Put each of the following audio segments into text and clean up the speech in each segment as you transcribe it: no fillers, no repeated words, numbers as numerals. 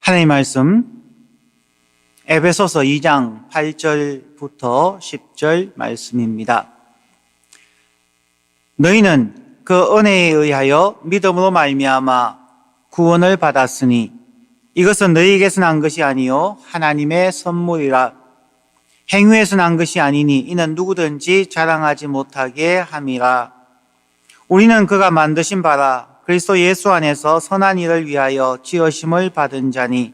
하나님 말씀 에베소서 2장 8절부터 10절 말씀입니다. 너희는 그 은혜에 의하여 믿음으로 말미암아 구원을 받았으니 이것은 너희에게서 난 것이 아니요 하나님의 선물이라. 행위에서 난 것이 아니니 이는 누구든지 자랑하지 못하게 함이라. 우리는 그가 만드신 바라 그리스도 예수 안에서 선한 일을 위하여 지으심을 받은 자니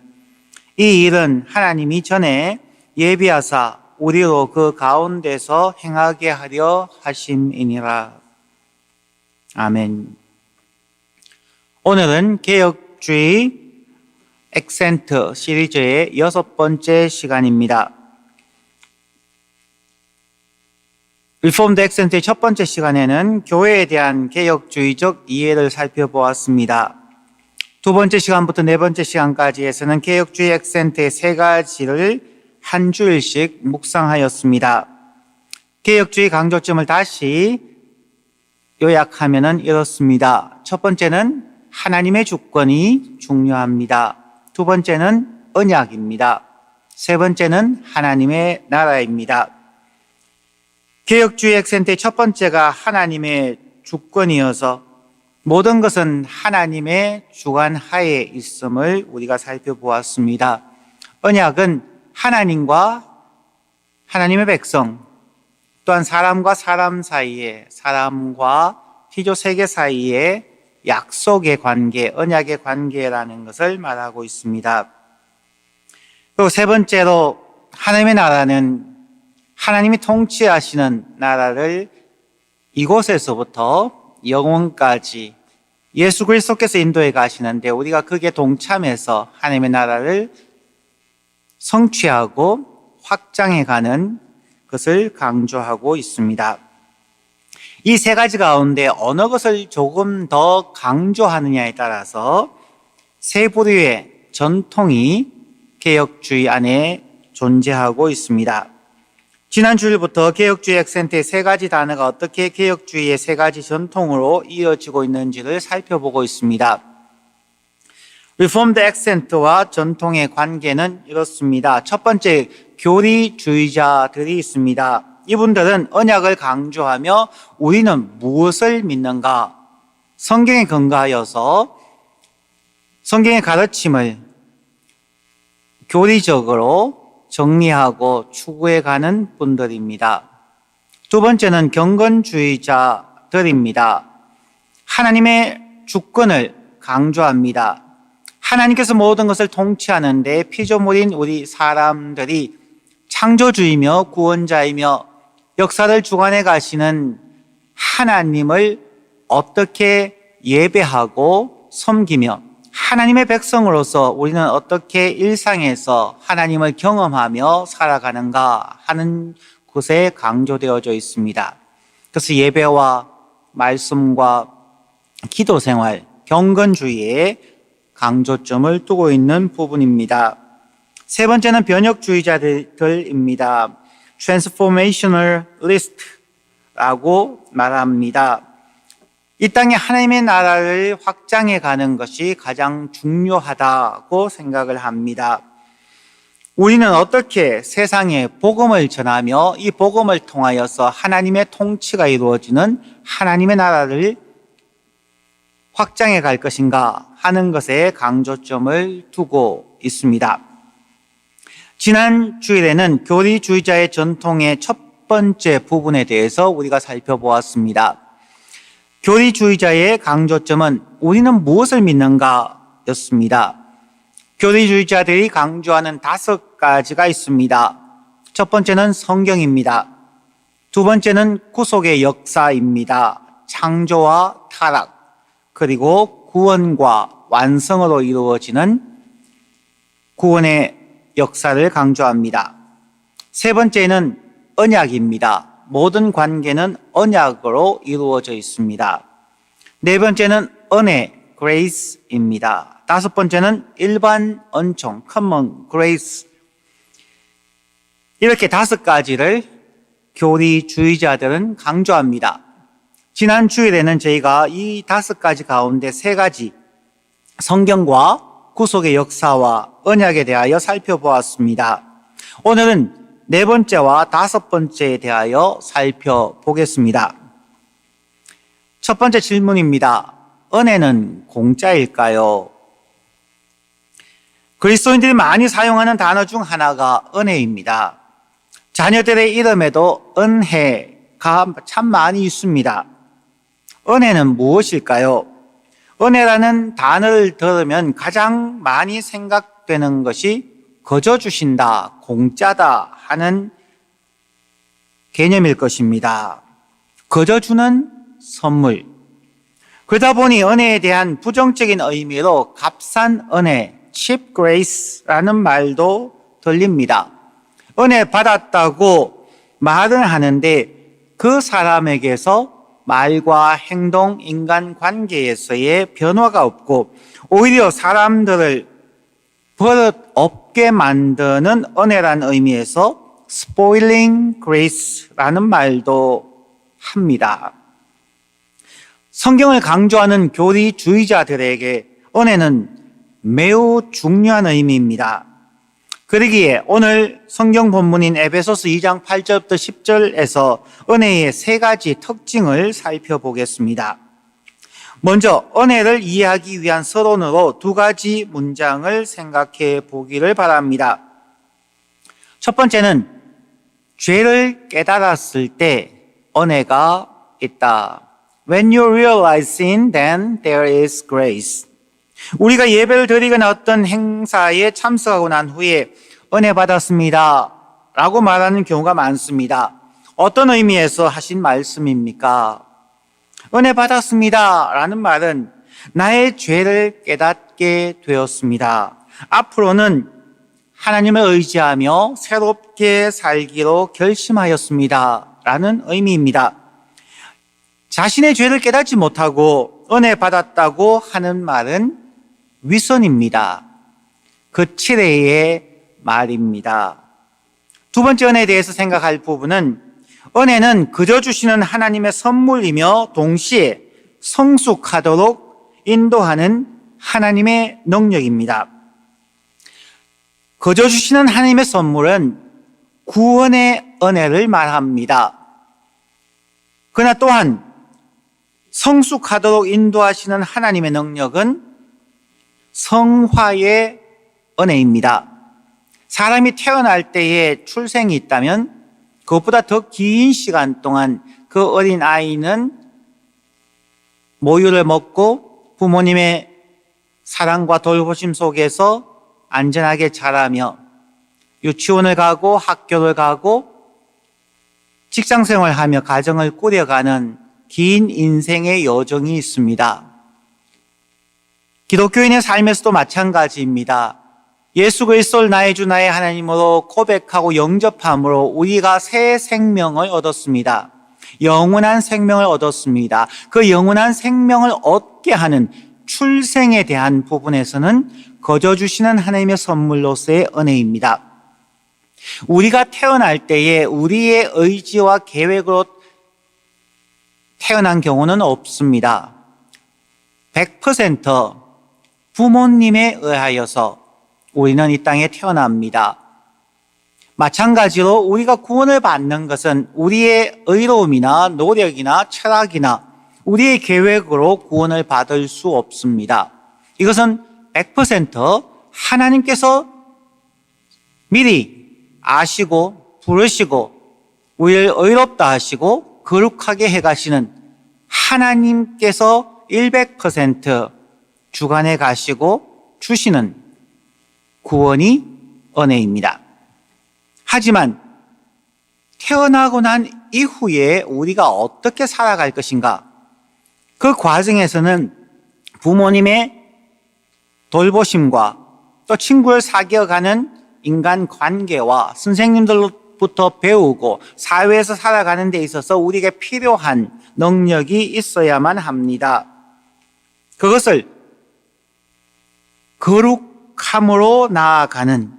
이 일은 하나님이 전에 예비하사 우리로 그 가운데서 행하게 하려 하심이니라. 아멘. 오늘은 개혁주의 액센트 시리즈의 6번째 시간입니다. 리폼드 액센트의 첫 번째 시간에는 교회에 대한 개혁주의적 이해를 살펴보았습니다. 두 번째 시간부터 네 번째 시간까지 해서는 개혁주의 액센트의 세 가지를 한 주일씩 묵상하였습니다. 개혁주의 강조점을 다시 요약하면 이렇습니다. 첫 번째는 하나님의 주권이 중요합니다. 두 번째는 언약입니다. 세 번째는 하나님의 나라입니다. 개혁주의 액센트의 첫 번째가 하나님의 주권이어서 모든 것은 하나님의 주관 하에 있음을 우리가 살펴보았습니다. 언약은 하나님과 하나님의 백성, 또한 사람과 사람 사이에, 사람과 피조 세계 사이에 약속의 관계, 언약의 관계라는 것을 말하고 있습니다. 그리고 세 번째로 하나님의 나라는 하나님이 통치하시는 나라를 이곳에서부터 영원까지 예수 그리스도께서 인도해 가시는데 우리가 거기에 동참해서 하나님의 나라를 성취하고 확장해 가는 것을 강조하고 있습니다. 이 세 가지 가운데 어느 것을 조금 더 강조하느냐에 따라서 세 부류의 전통이 개혁주의 안에 존재하고 있습니다. 지난 주일부터 개혁주의 액센트의 세 가지 단어가 어떻게 개혁주의의 세 가지 전통으로 이어지고 있는지를 살펴보고 있습니다. 리폼드 액센트와 전통의 관계는 이렇습니다. 첫 번째, 교리주의자들이 있습니다. 이분들은 언약을 강조하며 우리는 무엇을 믿는가? 성경에 근거하여서 성경의 가르침을 교리적으로 정리하고 추구해가는 분들입니다. 두 번째는 경건주의자들입니다. 하나님의 주권을 강조합니다. 하나님께서 모든 것을 통치하는데 피조물인 우리 사람들이 창조주이며 구원자이며 역사를 주관해 가시는 하나님을 어떻게 예배하고 섬기며 하나님의 백성으로서 우리는 어떻게 일상에서 하나님을 경험하며 살아가는가 하는 곳에 강조되어져 있습니다. 그래서 예배와 말씀과 기도 생활, 경건주의에 강조점을 두고 있는 부분입니다. 세 번째는 변혁주의자들입니다. Transformationalist라고 말합니다. 이 땅에 하나님의 나라를 확장해 가는 것이 가장 중요하다고 생각을 합니다. 우리는 어떻게 세상에 복음을 전하며 이 복음을 통하여서 하나님의 통치가 이루어지는 하나님의 나라를 확장해 갈 것인가 하는 것에 강조점을 두고 있습니다. 지난 주일에는 교리주의자의 전통의 첫 번째 부분에 대해서 우리가 살펴보았습니다. 교리주의자의 강조점은 우리는 무엇을 믿는가 였습니다. 교리주의자들이 강조하는 5가지가 있습니다. 첫 번째는 성경입니다. 두 번째는 구속의 역사입니다. 창조와 타락, 그리고 구원과 완성으로 이루어지는 구원의 역사를 강조합니다. 세 번째는 언약입니다. 모든 관계는 언약으로 이루어져 있습니다. 네 번째는 은혜, grace입니다. 다섯 번째는 일반 은총, common grace. 이렇게 5가지를 교리주의자들은 강조합니다. 지난 주일에는 저희가 이 5가지 가운데 3가지, 성경과 구속의 역사와 언약에 대하여 살펴보았습니다. 오늘은 네 번째와 다섯 번째에 대하여 살펴보겠습니다. 첫 번째 질문입니다. 은혜는 공짜일까요? 그리스도인들이 많이 사용하는 단어 중 하나가 은혜입니다. 자녀들의 이름에도 은혜가 참 많이 있습니다. 은혜는 무엇일까요? 은혜라는 단어를 들으면 가장 많이 생각되는 것이 거저 주신다, 공짜다 하는 개념일 것입니다. 거저 주는 선물. 그러다 보니 은혜에 대한 부정적인 의미로 값싼 은혜, cheap grace라는 말도 들립니다. 은혜 받았다고 말을 하는데 그 사람에게서 말과 행동, 인간관계에서의 변화가 없고 오히려 사람들을 버릇 없게 만드는 은혜라는 의미에서 spoiling grace라는 말도 합니다. 성경을 강조하는 교리주의자들에게 은혜는 매우 중요한 의미입니다. 그러기에 오늘 성경 본문인 에베소서 2장 8절부터 10절에서 은혜의 세 가지 특징을 살펴보겠습니다. 먼저 은혜를 이해하기 위한 서론으로 두 가지 문장을 생각해 보기를 바랍니다. 첫 번째는 죄를 깨달았을 때 은혜가 있다. When you realize sin, then there is grace. 우리가 예배를 드리거나 어떤 행사에 참석하고 난 후에 은혜 받았습니다 라고 말하는 경우가 많습니다. 어떤 의미에서 하신 말씀입니까? 은혜 받았습니다 라는 말은 나의 죄를 깨닫게 되었습니다. 앞으로는 하나님을 의지하며 새롭게 살기로 결심하였습니다 라는 의미입니다. 자신의 죄를 깨닫지 못하고 은혜 받았다고 하는 말은 위선입니다. 거칠애의 말입니다. 두 번째 은혜에 대해서 생각할 부분은 은혜는 그저 주시는 하나님의 선물이며 동시에 성숙하도록 인도하는 하나님의 능력입니다. 그저 주시는 하나님의 선물은 구원의 은혜를 말합니다. 그러나 또한 성숙하도록 인도하시는 하나님의 능력은 성화의 은혜입니다. 사람이 태어날 때에 출생이 있다면 그것보다 더 긴 시간 동안 그 어린 아이는 모유를 먹고 부모님의 사랑과 돌보심 속에서 안전하게 자라며 유치원을 가고 학교를 가고 직장생활을 하며 가정을 꾸려가는 긴 인생의 여정이 있습니다. 기독교인의 삶에서도 마찬가지입니다. 예수 그리스도를 나의 주 나의 하나님으로 고백하고 영접함으로 우리가 새 생명을 얻었습니다. 영원한 생명을 얻었습니다. 그 영원한 생명을 얻게 하는 출생에 대한 부분에서는 거저 주시는 하나님의 선물로서의 은혜입니다. 우리가 태어날 때에 우리의 의지와 계획으로 태어난 경우는 없습니다. 100% 부모님에 의하여서 우리는 이 땅에 태어납니다. 마찬가지로 우리가 구원을 받는 것은 우리의 의로움이나 노력이나 철학이나 우리의 계획으로 구원을 받을 수 없습니다. 이것은 100% 하나님께서 미리 아시고 부르시고 우리를 의롭다 하시고 거룩하게 해가시는 하나님께서 100% 주관해 가시고 주시는 구원이 은혜입니다. 하지만 태어나고 난 이후에 우리가 어떻게 살아갈 것인가? 그 과정에서는 부모님의 돌보심과 또 친구를 사귀어가는 인간 관계와 선생님들로부터 배우고 사회에서 살아가는 데 있어서 우리에게 필요한 능력이 있어야만 합니다. 그것을 거룩함으로 나아가는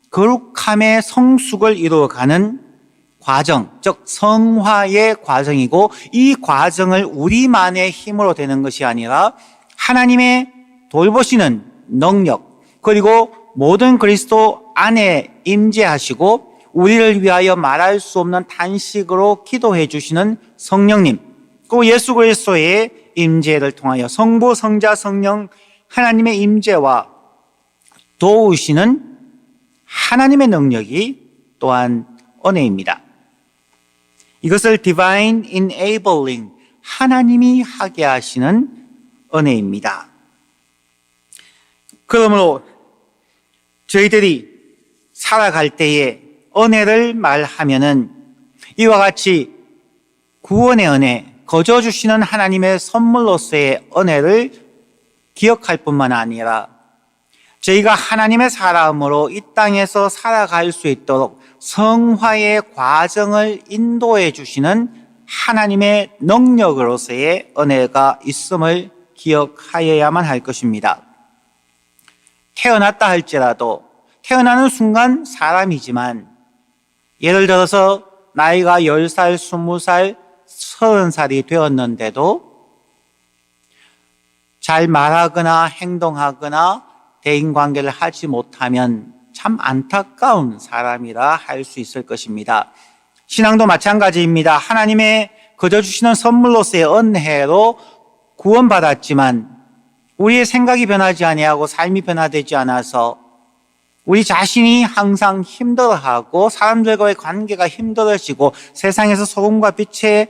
거룩함의 성숙을 이루어가는 과정, 즉 성화의 과정이고 이 과정을 우리만의 힘으로 되는 것이 아니라 하나님의 돌보시는 능력, 그리고 모든 그리스도 안에 임재하시고 우리를 위하여 말할 수 없는 탄식으로 기도해 주시는 성령님, 그 예수 그리스도의 임재를 통하여 성부, 성자, 성령 하나님의 임재와 도우시는 하나님의 능력이 또한 은혜입니다. 이것을 divine enabling, 하나님이 하게 하시는 은혜입니다. 그러므로 저희들이 살아갈 때에 은혜를 말하면은 이와 같이 구원의 은혜, 거저 주시는 하나님의 선물로서의 은혜를 기억할 뿐만 아니라 저희가 하나님의 사람으로 이 땅에서 살아갈 수 있도록 성화의 과정을 인도해 주시는 하나님의 능력으로서의 은혜가 있음을 기억하여야만 할 것입니다. 태어났다 할지라도 태어나는 순간 사람이지만 예를 들어서 나이가 10살, 20살, 30살이 되었는데도 잘 말하거나 행동하거나 대인관계를 하지 못하면 참 안타까운 사람이라 할 수 있을 것입니다. 신앙도 마찬가지입니다. 하나님의 거저 주시는 선물로서의 은혜로 구원받았지만 우리의 생각이 변하지 아니하고 삶이 변화되지 않아서 우리 자신이 항상 힘들어하고 사람들과의 관계가 힘들어지고 세상에서 소금과 빛의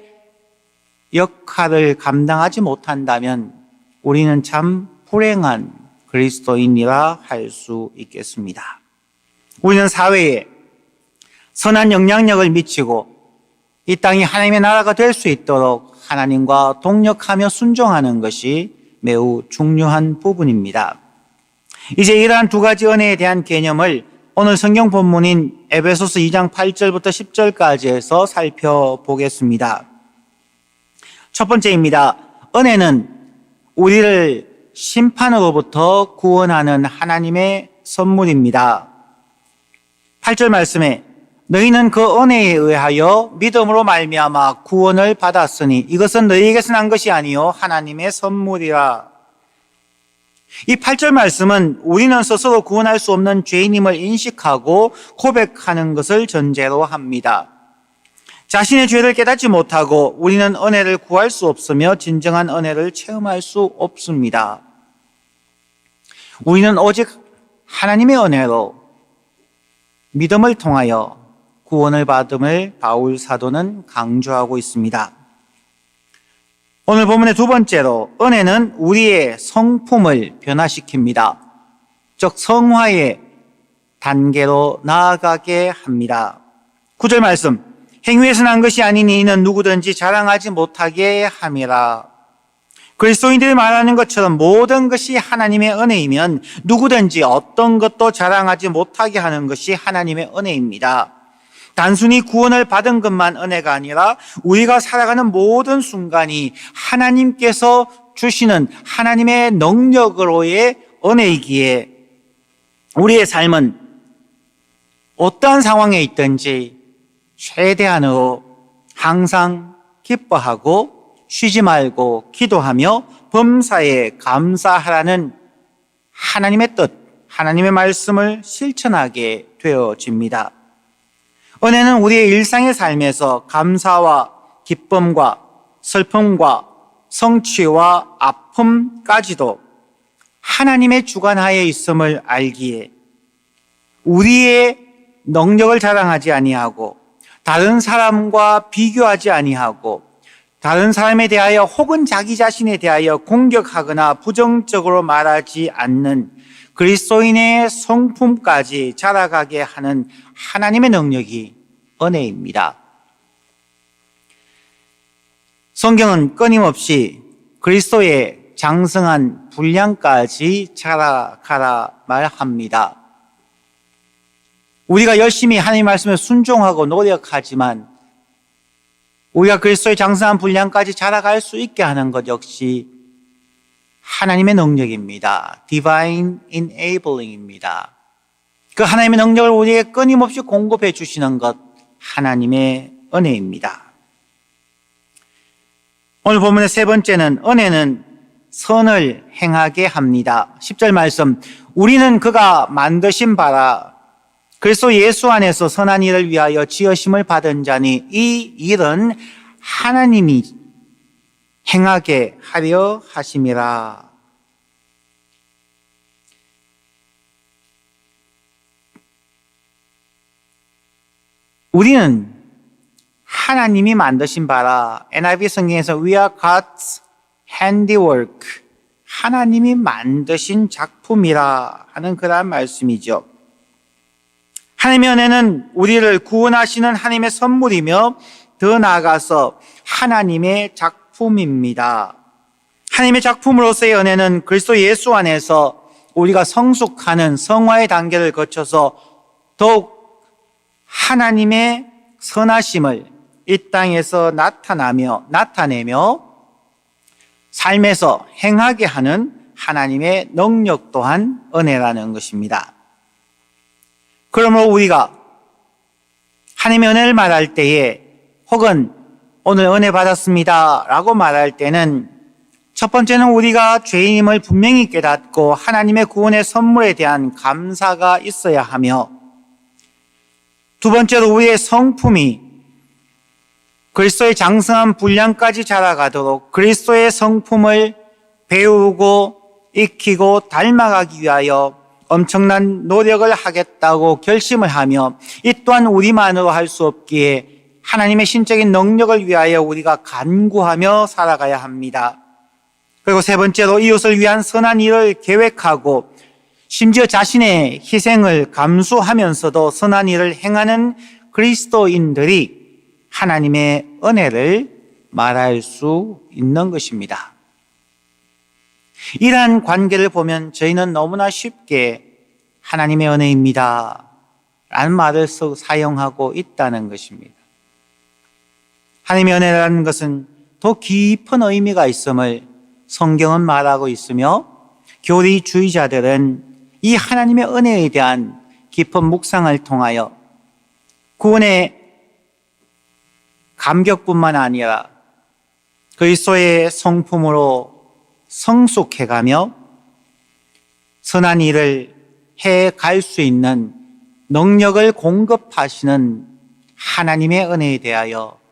역할을 감당하지 못한다면 우리는 참 불행한 그리스도인이라 할 수 있겠습니다. 우리는 사회에 선한 영향력을 미치고 이 땅이 하나님의 나라가 될 수 있도록 하나님과 동력하며 순종하는 것이 매우 중요한 부분입니다. 이제 이러한 두 가지 은혜에 대한 개념을 오늘 성경 본문인 에베소서 2장 8절부터 10절까지 해서 살펴보겠습니다. 첫 번째입니다. 은혜는 우리를 심판으로부터 구원하는 하나님의 선물입니다. 8절 말씀에 너희는 그 은혜에 의하여 믿음으로 말미암아 구원을 받았으니 이것은 너희에게서 난 것이 아니요 하나님의 선물이라. 이 8절 말씀은 우리는 스스로 구원할 수 없는 죄인임을 인식하고 고백하는 것을 전제로 합니다. 자신의 죄를 깨닫지 못하고 우리는 은혜를 구할 수 없으며 진정한 은혜를 체험할 수 없습니다. 우리는 오직 하나님의 은혜로 믿음을 통하여 구원을 받음을 바울 사도는 강조하고 있습니다. 오늘 본문의 두 번째로 은혜는 우리의 성품을 변화시킵니다. 즉 성화의 단계로 나아가게 합니다. 9절 말씀, 행위에서 난 것이 아니니 이는 누구든지 자랑하지 못하게 함이라. 그리스도인들이 말하는 것처럼 모든 것이 하나님의 은혜이면 누구든지 어떤 것도 자랑하지 못하게 하는 것이 하나님의 은혜입니다. 단순히 구원을 받은 것만 은혜가 아니라 우리가 살아가는 모든 순간이 하나님께서 주시는 하나님의 능력으로의 은혜이기에 우리의 삶은 어떠한 상황에 있든지 최대한으로 항상 기뻐하고 쉬지 말고 기도하며 범사에 감사하라는 하나님의 뜻, 하나님의 말씀을 실천하게 되어집니다. 은혜는 우리의 일상의 삶에서 감사와 기쁨과 슬픔과 성취와 아픔까지도 하나님의 주관하에 있음을 알기에 우리의 능력을 자랑하지 아니하고 다른 사람과 비교하지 아니하고 다른 사람에 대하여 혹은 자기 자신에 대하여 공격하거나 부정적으로 말하지 않는 그리스도인의 성품까지 자라가게 하는 하나님의 능력이 은혜입니다. 성경은 끊임없이 그리스도의 장성한 분량까지 자라가라 말합니다. 우리가 열심히 하나님의 말씀에 순종하고 노력하지만 우리가 그리스도의 장성한 분량까지 자라갈 수 있게 하는 것 역시 하나님의 능력입니다. Divine Enabling입니다. 그 하나님의 능력을 우리에게 끊임없이 공급해 주시는 것 하나님의 은혜입니다. 오늘 본문의 세 번째는 은혜는 선을 행하게 합니다. 10절 말씀, 우리는 그가 만드신 바라 그리스도 예수 안에서 선한 일을 위하여 지으심을 받은 자니 이 일은 하나님이 행하게 하려 하심이라. 우리는 하나님이 만드신 바라. NIV 성경에서 We are God's handiwork. 하나님이 만드신 작품이라 하는 그러한 말씀이죠. 하나님의 은혜는 우리를 구원하시는 하나님의 선물이며 더 나아가서 하나님의 작품입니다. 하나님의 작품으로서의 은혜는 그리스도 예수 안에서 우리가 성숙하는 성화의 단계를 거쳐서 더욱 하나님의 선하심을 이 땅에서 나타내며 삶에서 행하게 하는 하나님의 능력 또한 은혜라는 것입니다. 그러므로 우리가 하나님의 은혜를 말할 때에 혹은 오늘 은혜 받았습니다 라고 말할 때는 첫 번째는 우리가 죄인임을 분명히 깨닫고 하나님의 구원의 선물에 대한 감사가 있어야 하며 두 번째로 우리의 성품이 그리스도의 장성한 분량까지 자라가도록 그리스도의 성품을 배우고 익히고 닮아가기 위하여 엄청난 노력을 하겠다고 결심을 하며 이 또한 우리만으로 할 수 없기에 하나님의 신적인 능력을 위하여 우리가 간구하며 살아가야 합니다. 그리고 세 번째로 이웃을 위한 선한 일을 계획하고 심지어 자신의 희생을 감수하면서도 선한 일을 행하는 그리스도인들이 하나님의 은혜를 말할 수 있는 것입니다. 이러한 관계를 보면 저희는 너무나 쉽게 하나님의 은혜입니다 라는 말을 사용하고 있다는 것입니다. 하나님의 은혜라는 것은 더 깊은 의미가 있음을 성경은 말하고 있으며 교리주의자들은 이 하나님의 은혜에 대한 깊은 묵상을 통하여 구원의 감격뿐만 아니라 그리스도의 성품으로 성숙해가며 선한 일을 해갈 수 있는 능력을 공급하시는 하나님의 은혜에 대하여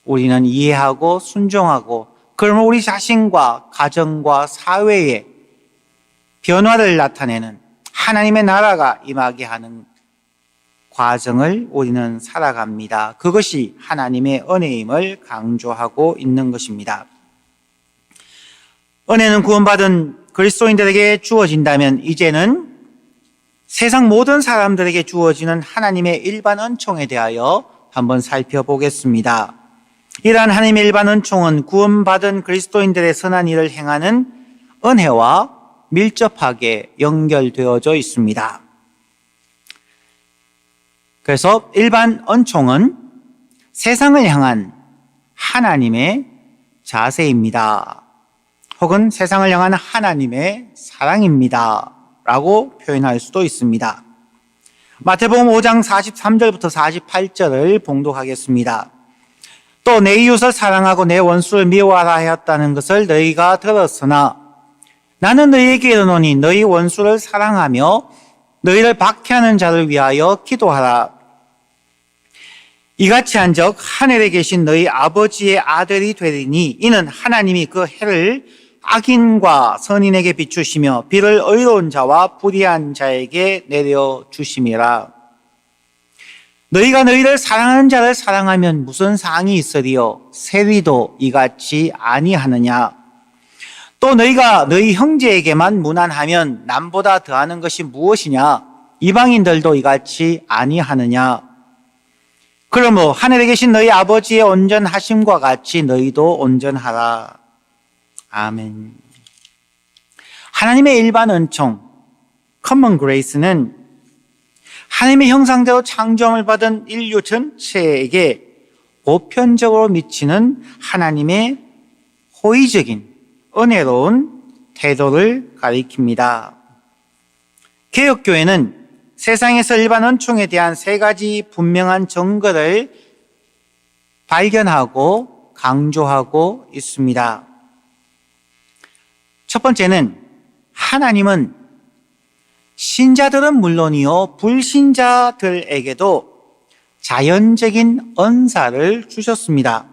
우리는 이해하고 순종하고 그러면 우리 자신과 가정과 사회에 변화를 나타내는 하나님의 나라가 임하게 하는 과정을 우리는 살아갑니다. 그것이 하나님의 은혜임을 강조하고 있는 것입니다. 은혜는 구원받은 그리스도인들에게 주어진다면 이제는 세상 모든 사람들에게 주어지는 하나님의 일반 은총에 대하여 한번 살펴보겠습니다. 이러한 하나님의 일반 은총은 구원받은 그리스도인들의 선한 일을 행하는 은혜와 밀접하게 연결되어져 있습니다. 그래서 일반 은총은 세상을 향한 하나님의 자세입니다. 혹은 세상을 향한 하나님의 사랑입니다 라고 표현할 수도 있습니다. 마태복음 5장 43절부터 48절을 봉독하겠습니다. 또 내 이웃을 사랑하고 내 원수를 미워하라 하였다는 것을 너희가 들었으나 나는 너희에게 이르노니 너희 원수를 사랑하며 너희를 박해하는 자를 위하여 기도하라. 이같이 한즉 하늘에 계신 너희 아버지의 아들이 되리니 이는 하나님이 그 해를 악인과 선인에게 비추시며 비를 의로운 자와 불의한 자에게 내려주심이라. 너희가 너희를 사랑하는 자를 사랑하면 무슨 상이 있으리요? 세리도 이같이 아니하느냐? 또 너희가 너희 형제에게만 무난하면 남보다 더하는 것이 무엇이냐? 이방인들도 이같이 아니하느냐? 그러므로 하늘에 계신 너희 아버지의 온전하심과 같이 너희도 온전하라. 아멘. 하나님의 일반 은총, common grace는 하나님의 형상대로 창조함을 받은 인류 전체에게 보편적으로 미치는 하나님의 호의적인 은혜로운 태도를 가리킵니다. 개혁교회는 세상에서 일반 은총에 대한 세 가지 분명한 증거를 발견하고 강조하고 있습니다. 첫 번째는 하나님은 신자들은 물론이요, 불신자들에게도 자연적인 은사를 주셨습니다.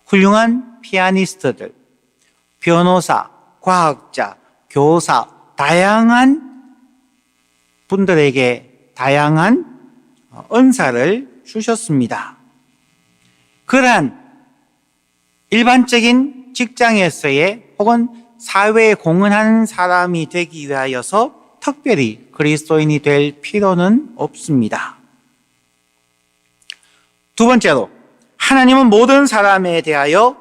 훌륭한 피아니스트들, 변호사, 과학자, 교사, 다양한 분들에게 다양한 은사를 주셨습니다. 그러한 일반적인 직장에서의 혹은 사회에 공헌하는 사람이 되기 위하여서 특별히 그리스도인이 될 필요는 없습니다. 두 번째로, 하나님은 모든 사람에 대하여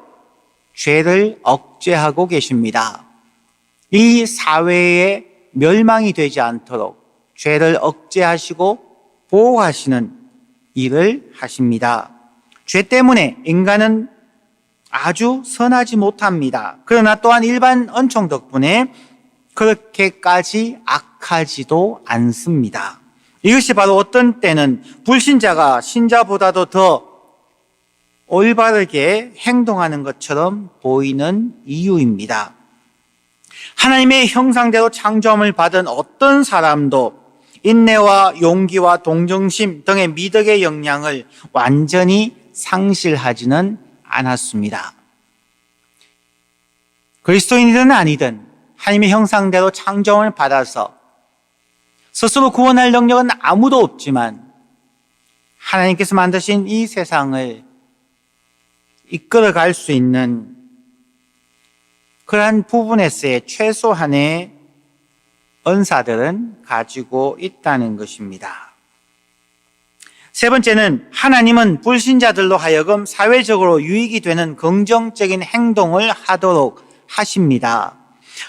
죄를 억제하고 계십니다. 이 사회에 멸망이 되지 않도록 죄를 억제하시고 보호하시는 일을 하십니다. 죄 때문에 인간은 아주 선하지 못합니다. 그러나 또한 일반 은총 덕분에 그렇게까지 악하지도 않습니다. 이것이 바로 어떤 때는 불신자가 신자보다도 더 올바르게 행동하는 것처럼 보이는 이유입니다. 하나님의 형상대로 창조함을 받은 어떤 사람도 인내와 용기와 동정심 등의 미덕의 역량을 완전히 상실하지는 않았습니다. 그리스도인이든 아니든 하나님의 형상대로 창조함을 받아서 스스로 구원할 능력은 아무도 없지만 하나님께서 만드신 이 세상을 이끌어갈 수 있는 그러한 부분에서의 최소한의 은사들은 가지고 있다는 것입니다. 세 번째는 하나님은 불신자들로 하여금 사회적으로 유익이 되는 긍정적인 행동을 하도록 하십니다.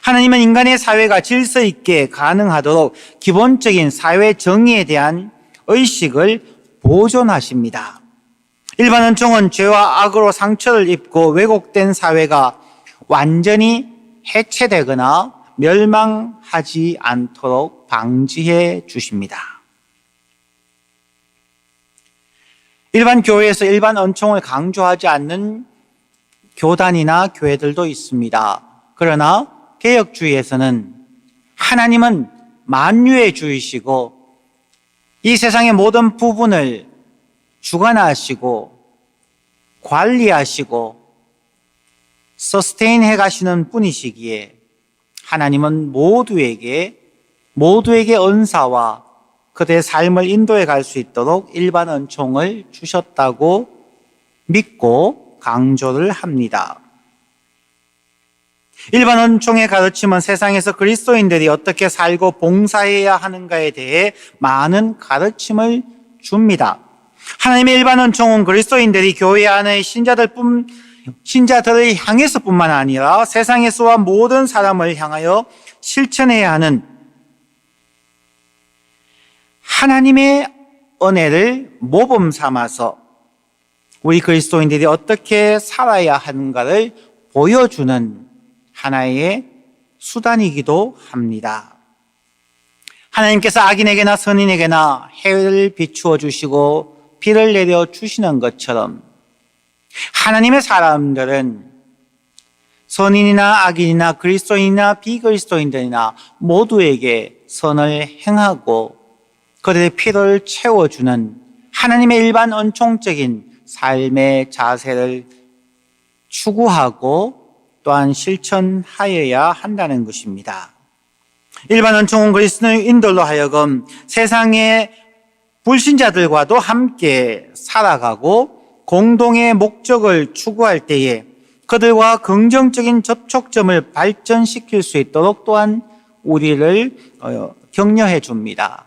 하나님은 인간의 사회가 질서 있게 가능하도록 기본적인 사회 정의에 대한 의식을 보존하십니다. 일반 은총은 죄와 악으로 상처를 입고 왜곡된 사회가 완전히 해체되거나 멸망하지 않도록 방지해 주십니다. 일반 교회에서 일반 은총을 강조하지 않는 교단이나 교회들도 있습니다. 그러나 개혁주의에서는 하나님은 만유의 주이시고 이 세상의 모든 부분을 주관하시고 관리하시고 서스테인 해가시는 분이시기에 하나님은 모두에게 은사와 그들의 삶을 인도해 갈 수 있도록 일반 은총을 주셨다고 믿고 강조를 합니다. 일반 은총의 가르침은 세상에서 그리스도인들이 어떻게 살고 봉사해야 하는가에 대해 많은 가르침을 줍니다. 하나님의 일반 은총은 그리스도인들이 교회 안의 신자들을 향해서뿐만 아니라 세상에서와 모든 사람을 향하여 실천해야 하는 하나님의 은혜를 모범 삼아서 우리 그리스도인들이 어떻게 살아야 하는가를 보여주는 하나의 수단이기도 합니다. 하나님께서 악인에게나 선인에게나 해를 비추어 주시고 비를 내려 주시는 것처럼 하나님의 사람들은 선인이나 악인이나 그리스도인이나 비그리스도인들이나 모두에게 선을 행하고 그들의 필요를 채워주는 하나님의 일반 은총적인 삶의 자세를 추구하고 또한 실천하여야 한다는 것입니다. 일반 은총은 그리스도인들로 하여금 세상의 불신자들과도 함께 살아가고 공동의 목적을 추구할 때에 그들과 긍정적인 접촉점을 발전시킬 수 있도록 또한 우리를 격려해 줍니다.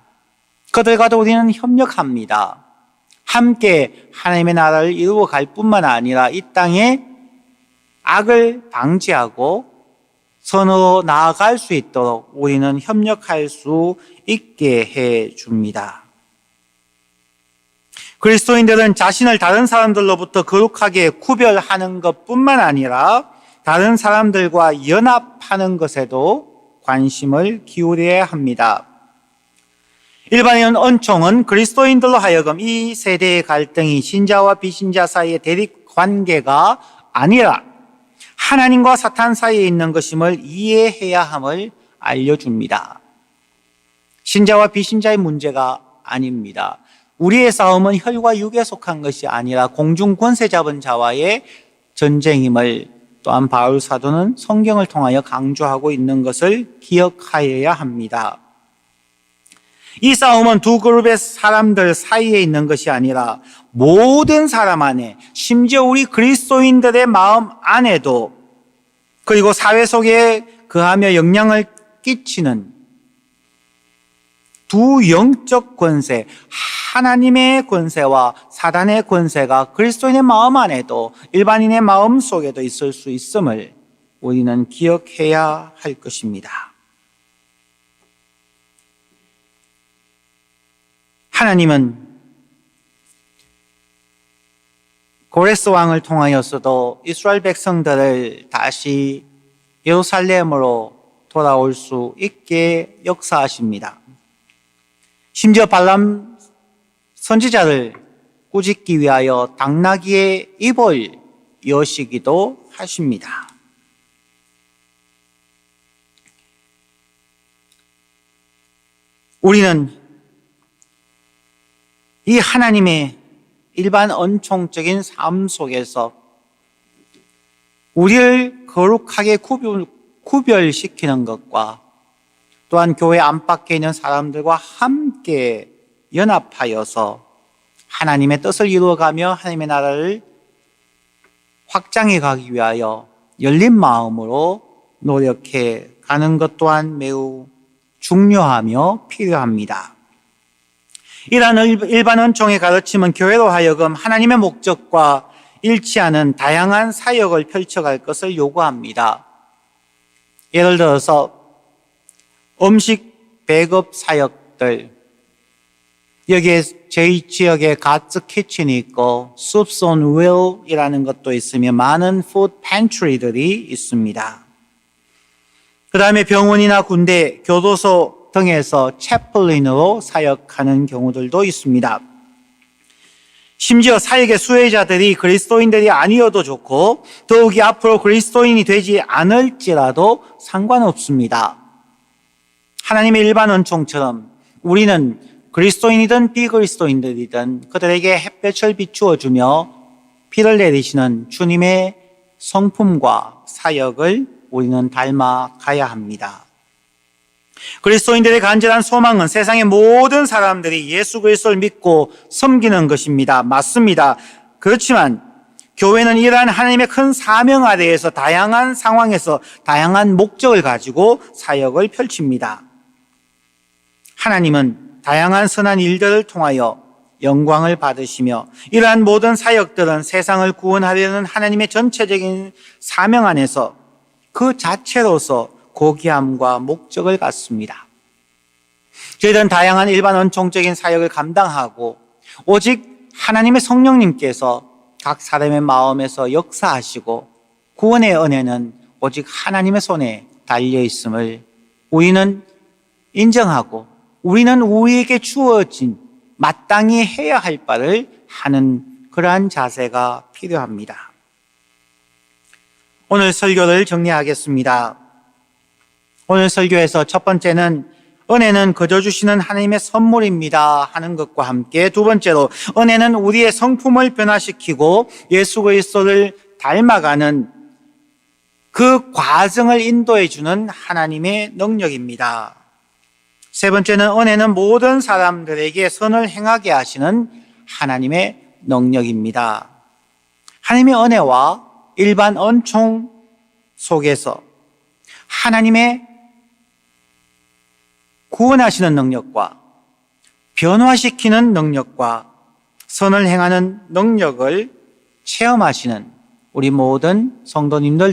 그들과도 우리는 협력합니다. 함께 하나님의 나라를 이루어 갈 뿐만 아니라 이 땅에 악을 방지하고 선으로 나아갈 수 있도록 우리는 협력할 수 있게 해 줍니다. 그리스도인들은 자신을 다른 사람들로부터 거룩하게 구별하는 것뿐만 아니라 다른 사람들과 연합하는 것에도 관심을 기울여야 합니다. 일반인 은총은 그리스도인들로 하여금 이 세대의 갈등이 신자와 비신자 사이의 대립 관계가 아니라 하나님과 사탄 사이에 있는 것임을 이해해야 함을 알려줍니다. 신자와 비신자의 문제가 아닙니다. 우리의 싸움은 혈과 육에 속한 것이 아니라 공중 권세 잡은 자와의 전쟁임을 또한 바울 사도는 성경을 통하여 강조하고 있는 것을 기억하여야 합니다. 이 싸움은 두 그룹의 사람들 사이에 있는 것이 아니라 모든 사람 안에, 심지어 우리 그리스도인들의 마음 안에도, 그리고 사회 속에 거하며 영향을 끼치는 두 영적 권세, 하나님의 권세와 사단의 권세가 그리스도인의 마음 안에도 일반인의 마음 속에도 있을 수 있음을 우리는 기억해야 할 것입니다. 하나님은 고레스 왕을 통하여서도 이스라엘 백성들을 다시 예루살렘으로 돌아올 수 있게 역사하십니다. 심지어 발람 선지자를 꾸짖기 위하여 당나귀의 입을 여시기도 하십니다. 우리는 이 하나님의 일반 은총적인 삶 속에서 우리를 거룩하게 구별시키는 것과 또한 교회 안팎에 있는 사람들과 함께 연합하여서 하나님의 뜻을 이루어가며 하나님의 나라를 확장해 가기 위하여 열린 마음으로 노력해 가는 것 또한 매우 중요하며 필요합니다. 이러한 일반 은총의 가르침은 교회로 하여금 하나님의 목적과 일치하는 다양한 사역을 펼쳐갈 것을 요구합니다. 예를 들어서 음식 배급 사역들, 여기에 저희 지역에 가츠 키친이 있고 Soups on Wheel이라는 것도 있으며 많은 푸드 팬트리들이 있습니다. 그 다음에 병원이나 군대, 교도소 등에서 채플린으로 사역하는 경우들도 있습니다. 심지어 사역의 수혜자들이 그리스도인들이 아니어도 좋고 더욱이 앞으로 그리스도인이 되지 않을지라도 상관없습니다. 하나님의 일반 은총처럼 우리는 그리스도인이든 비그리스도인들이든 그들에게 햇볕을 비추어 주며 피를 내리시는 주님의 성품과 사역을 우리는 닮아가야 합니다. 그리스도인들의 간절한 소망은 세상의 모든 사람들이 예수 그리스도를 믿고 섬기는 것입니다. 맞습니다. 그렇지만 교회는 이러한 하나님의 큰 사명 아래에서 다양한 상황에서 다양한 목적을 가지고 사역을 펼칩니다. 하나님은 다양한 선한 일들을 통하여 영광을 받으시며 이러한 모든 사역들은 세상을 구원하려는 하나님의 전체적인 사명 안에서 그 자체로서 고귀함과 목적을 갖습니다. 저희들은 다양한 일반 은총적인 사역을 감당하고 오직 하나님의 성령님께서 각 사람의 마음에서 역사하시고 구원의 은혜는 오직 하나님의 손에 달려 있음을 우리는 인정하고 우리는 우리에게 주어진 마땅히 해야 할 바를 하는 그러한 자세가 필요합니다. 오늘 설교를 정리하겠습니다. 오늘 설교에서 첫 번째는 은혜는 거저 주시는 하나님의 선물입니다 하는 것과 함께 두 번째로 은혜는 우리의 성품을 변화시키고 예수 그리스도를 닮아가는 그 과정을 인도해 주는 하나님의 능력입니다. 세 번째는 은혜는 모든 사람들에게 선을 행하게 하시는 하나님의 능력입니다. 하나님의 은혜와 일반 은총 속에서 하나님의 구원하시는 능력과 변화시키는 능력과 선을 행하는 능력을 체험하시는 우리 모든 성도님들